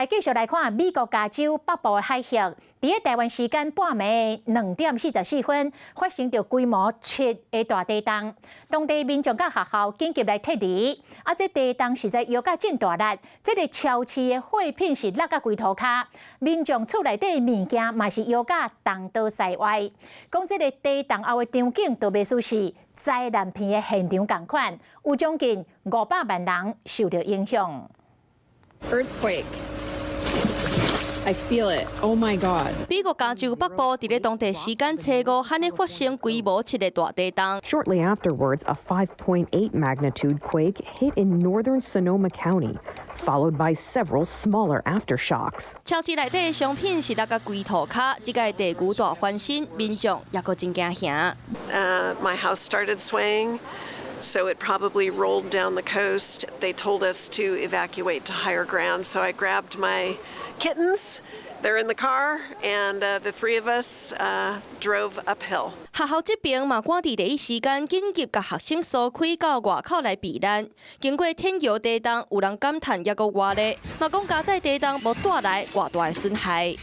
来继续来看美国加州北部的海峡，伫台湾时间半暝2:44发生着规模7个大地震，当地民众甲学校紧急来撤离。这地震实在摇甲真大力，这个超市的货品是落甲规涂骹，民众厝内底物件嘛是摇甲东倒西歪。讲这个地震后的场景，就袂输是灾难片的现场同款，有将近500万人受到影响。Earthquake. I feel it. Oh my god. 美国加州北部伫咧当地时间初5罕咧发生规模7个大地震。Shortly afterwards, a 5.8 magnitude quake hit in northern Sonoma County, followed by several smaller aftershocks. 超市内底商品是落甲规涂骹，即个地区大翻身，民众也阁真惊吓。My house started swaying. So it probably rolled down the coast. They told us to evacuate to higher ground. So I grabbed my kittens. They're in the car, and the three of us drove uphill. 学校这边嘛，赶伫第一时间紧急甲学生疏开到外口来避难。经过天桥地震，有人感叹也阁活咧，嘛讲加载地震无带来偌大的损害。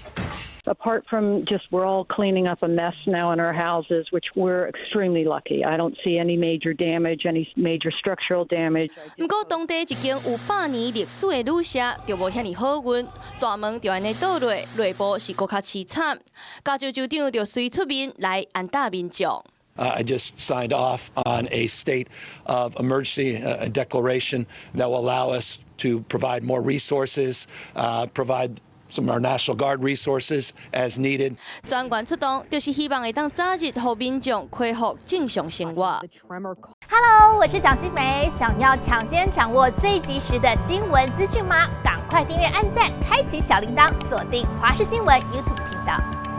Apart from just we're all cleaning up a mess now in our houses, which we're extremely lucky. I don't see any major damage, any major structural damage. 不过当地一间有100年历史的旅社就无遐尼好运，大门就安尼倒落，内部是更较凄惨。加州州长就随出面来安大民众。I just signed off on a state of emergency declaration that will allow us to provide more resources, provide some of our National Guard resources as needed. 专员出动，就是希望会当早日让民众恢复正常生活。Hello， 我是蒋欣梅，想要抢先掌握最及时的新闻资讯吗？赶快订阅、按赞、开启小铃铛，锁定华视新闻 YouTube 频道。